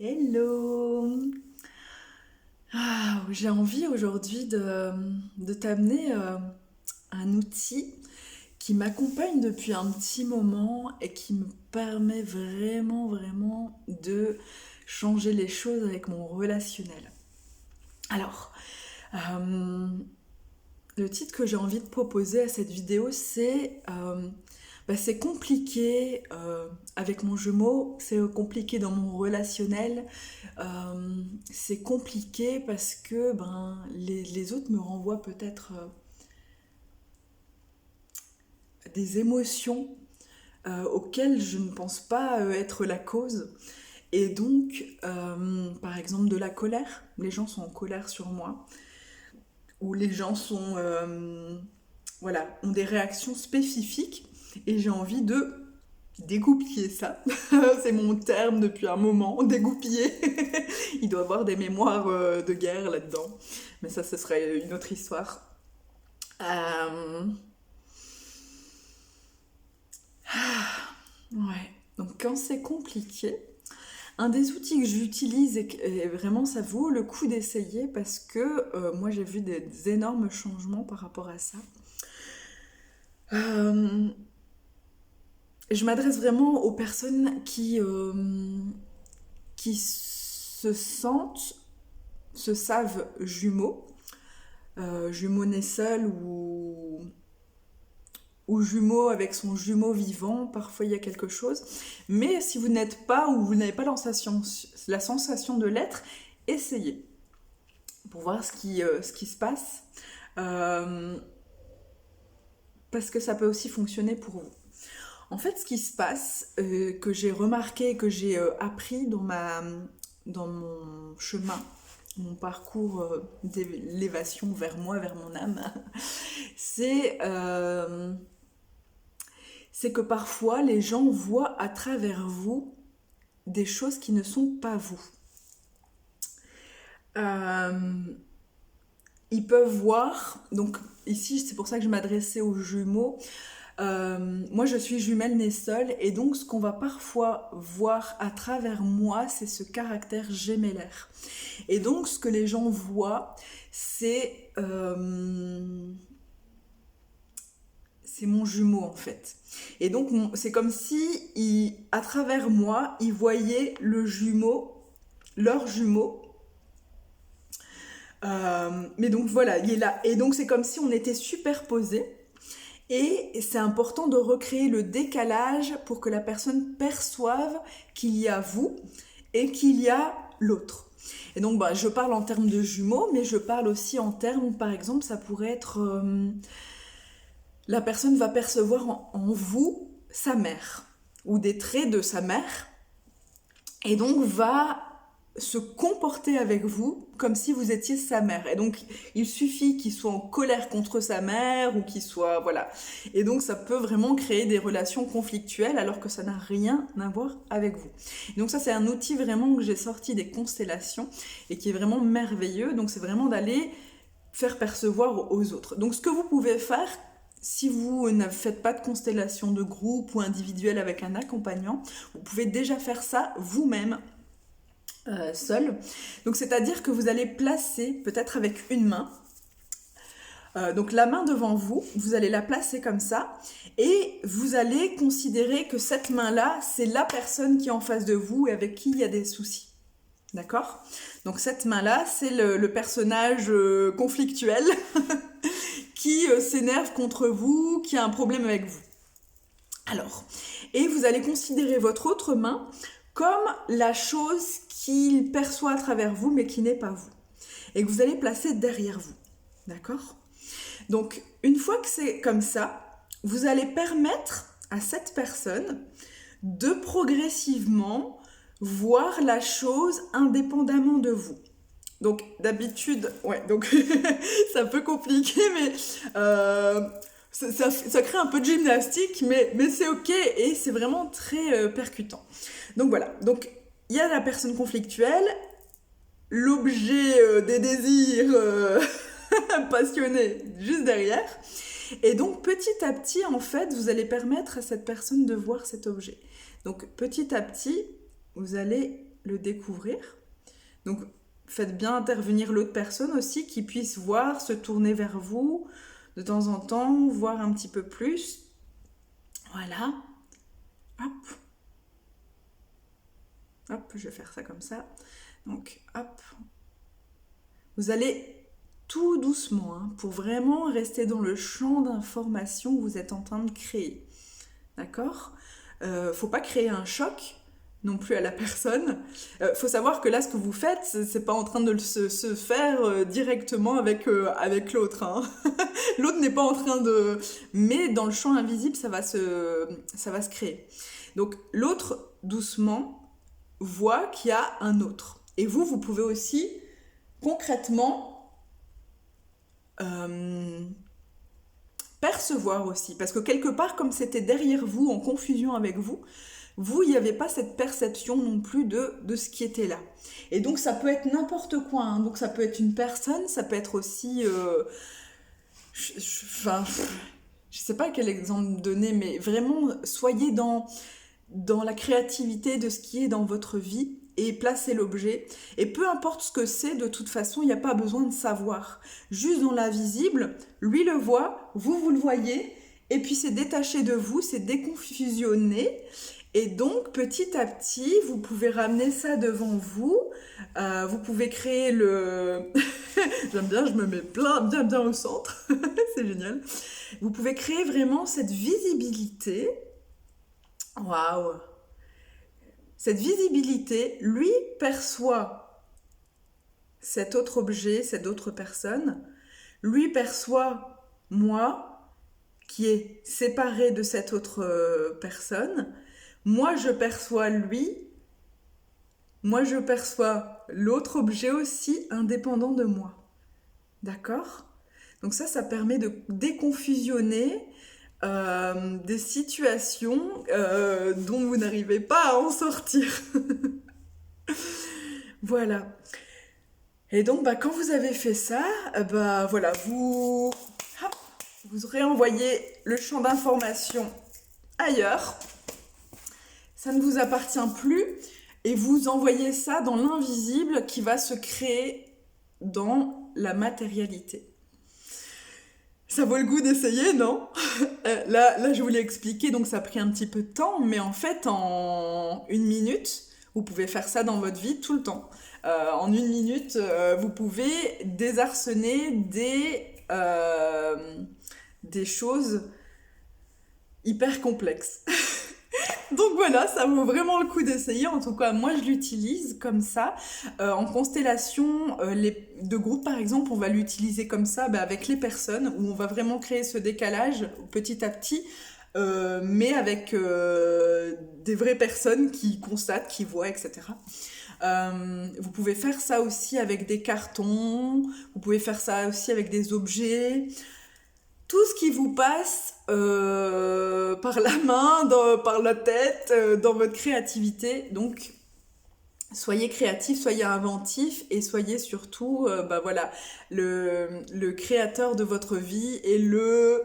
Hello! J'ai envie aujourd'hui de t'amener un outil qui m'accompagne depuis un petit moment et qui me permet vraiment de changer les choses avec mon relationnel. Alors, euh, le titre que j'ai envie de proposer à cette vidéo, c'est compliqué avec mon jumeau, c'est compliqué dans mon relationnel, c'est compliqué parce que les autres me renvoient peut-être des émotions auxquelles je ne pense pas être la cause. Et donc, par exemple, de la colère, les gens sont en colère sur moi, ou les gens voilà, ont des réactions spécifiques, et j'ai envie de dégoupiller ça. C'est mon terme depuis un moment, dégoupiller. Il doit y avoir des mémoires de guerre là-dedans. Mais ça, ce serait une autre histoire. Euh, Ouais. Donc quand c'est compliqué, un des outils que j'utilise et vraiment ça vaut le coup d'essayer parce que moi j'ai vu des énormes changements par rapport à ça. Euh, je m'adresse vraiment aux personnes qui se savent jumeaux, jumeaux nés seuls ou jumeaux avec son jumeau vivant, parfois il y a quelque chose. Mais si vous n'êtes pas ou vous n'avez pas la sensation de l'être, essayez pour voir ce qui se passe. Euh, Parce que ça peut aussi fonctionner pour vous. En fait, ce qui se passe, que j'ai remarqué, que j'ai appris dans mon chemin, mon parcours d'élévation vers moi, vers mon âme, c'est euh, c'est que parfois les gens voient à travers vous des choses qui ne sont pas vous. Euh, Ils peuvent voir, donc ici c'est pour ça que je m'adressais aux jumeaux. Moi je suis jumelle née seule et donc ce qu'on va parfois voir à travers moi c'est ce caractère gémellaire. Et donc ce que les gens voient c'est mon jumeau en fait. Et donc c'est comme si à travers moi ils voyaient leur jumeau. Mais donc voilà, il est là. Et donc c'est comme si on était superposés. Et c'est important de recréer le décalage pour que la personne perçoive qu'il y a vous et qu'il y a l'autre. Et donc je parle en termes de jumeaux, mais je parle aussi en termes, par exemple, ça pourrait être la personne va percevoir en vous sa mère ou des traits de sa mère et donc va se comporter avec vous comme si vous étiez sa mère. Et donc, il suffit qu'il soit en colère contre sa mère ou qu'il soit... Voilà. Et donc, ça peut vraiment créer des relations conflictuelles alors que ça n'a rien à voir avec vous. Et donc, ça, c'est un outil vraiment que j'ai sorti des constellations et qui est vraiment merveilleux. Donc, c'est vraiment d'aller faire percevoir aux autres. Donc, ce que vous pouvez faire, si vous ne faites pas de constellation de groupe ou individuelle avec un accompagnant, vous pouvez déjà faire ça vous-même seul. Donc c'est-à-dire que vous allez placer, peut-être avec une main, donc la main devant vous, vous allez la placer comme ça, et vous allez considérer que cette main-là, c'est la personne qui est en face de vous et avec qui il y a des soucis. D'accord? Donc cette main-là, c'est le personnage conflictuel qui s'énerve contre vous, qui a un problème avec vous. Alors, et vous allez considérer votre autre main comme la chose qu'il perçoit à travers vous, mais qui n'est pas vous. Et que vous allez placer derrière vous. D'accord? Donc, une fois que c'est comme ça, vous allez permettre à cette personne de progressivement voir la chose indépendamment de vous. Donc, d'habitude, ouais, donc c'est un peu compliqué, mais ça crée un peu de gymnastique, mais c'est ok et c'est vraiment très percutant. Donc voilà, donc il y a la personne conflictuelle, l'objet des désirs passionnés juste derrière. Et donc petit à petit, en fait, vous allez permettre à cette personne de voir cet objet. Donc petit à petit, vous allez le découvrir. Donc, faites bien intervenir l'autre personne aussi, qui puisse voir, se tourner vers vous de temps en temps, voir un petit peu plus. Voilà. Hop. Hop, je vais faire ça comme ça. Donc, hop. Vous allez tout doucement, hein, pour vraiment rester dans le champ d'information que vous êtes en train de créer. D'accord ? Faut pas créer un choc non plus à la personne. Faut savoir que là, ce que vous faites, c'est pas en train de se faire directement avec l'autre. Hein. L'autre n'est pas en train de... Mais dans le champ invisible, ça va se créer. Donc, l'autre, doucement, voit qu'il y a un autre. Et vous pouvez aussi, concrètement, percevoir aussi. Parce que quelque part, comme c'était derrière vous, en confusion avec vous, il n'y avait pas cette perception non plus de ce qui était là. Et donc, ça peut être n'importe quoi. Hein. Donc, ça peut être une personne, ça peut être aussi... je sais pas quel exemple donner, mais vraiment, soyez dans la créativité de ce qui est dans votre vie et placez l'objet. Et peu importe ce que c'est, de toute façon, il n'y a pas besoin de savoir. Juste dans l'invisible, lui le voit, vous le voyez, et puis c'est détaché de vous, c'est déconfusionné. Et donc, petit à petit, vous pouvez ramener ça devant vous. Vous pouvez créer le... J'aime bien, je me mets bien au centre. C'est génial. Vous pouvez créer vraiment cette visibilité. Waouh! Cette visibilité, lui perçoit cet autre objet, cette autre personne. Lui perçoit moi, qui est séparé de cette autre personne. Moi, je perçois lui. Moi, je perçois l'autre objet aussi, indépendant de moi. D'accord ? Donc ça permet de déconfusionner des situations dont vous n'arrivez pas à en sortir. Voilà. Et donc, quand vous avez fait ça, voilà, vous réenvoyez le champ d'information ailleurs. Ça ne vous appartient plus et vous envoyez ça dans l'invisible qui va se créer dans la matérialité. Ça vaut le coup d'essayer, non ? Là, je vous l'ai expliqué, donc ça a pris un petit peu de temps, mais en fait, en 1 minute, vous pouvez faire ça dans votre vie tout le temps. En 1 minute, vous pouvez désarçonner des choses hyper complexes. Donc voilà, ça vaut vraiment le coup d'essayer. En tout cas, moi, je l'utilise comme ça. En constellation de groupe, par exemple, on va l'utiliser comme ça avec les personnes, où on va vraiment créer ce décalage petit à petit, mais avec des vraies personnes qui constatent, qui voient, etc. Vous pouvez faire ça aussi avec des cartons, vous pouvez faire ça aussi avec des objets... Tout ce qui vous passe par la main, par la tête, dans votre créativité. Donc, soyez créatif, soyez inventif et soyez surtout le créateur de votre vie et le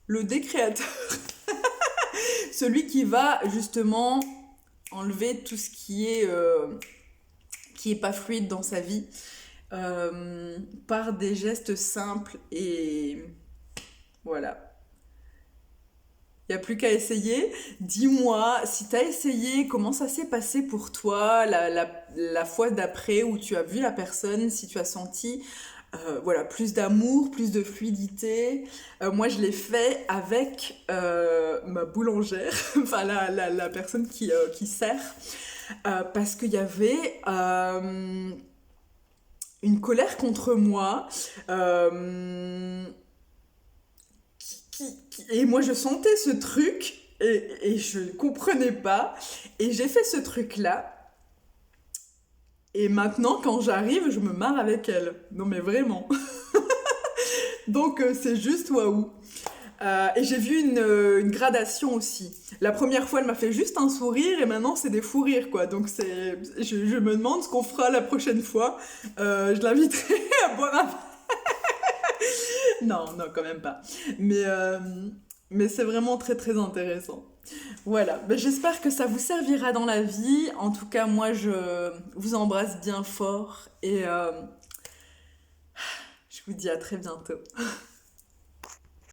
décréateur. Celui qui va justement enlever tout ce qui est pas fluide dans sa vie. Par des gestes simples et voilà. Il n'y a plus qu'à essayer. Dis-moi, si tu as essayé, comment ça s'est passé pour toi la fois d'après où tu as vu la personne, si tu as senti plus d'amour, plus de fluidité. Moi, je l'ai fait avec ma boulangère, enfin la personne qui sert, parce qu'il y avait... une colère contre moi, et moi je sentais ce truc, et je ne comprenais pas, et j'ai fait ce truc-là, et maintenant quand j'arrive, je me marre avec elle. Non mais vraiment. Donc c'est juste waouh. Et j'ai vu une gradation aussi. La première fois, elle m'a fait juste un sourire et maintenant, c'est des fous rires, quoi. Donc, je me demande ce qu'on fera la prochaine fois. Je l'inviterai à boire un... Non, quand même pas. Mais c'est vraiment très, très intéressant. Voilà, ben, j'espère que ça vous servira dans la vie. En tout cas, moi, je vous embrasse bien fort et je vous dis à très bientôt.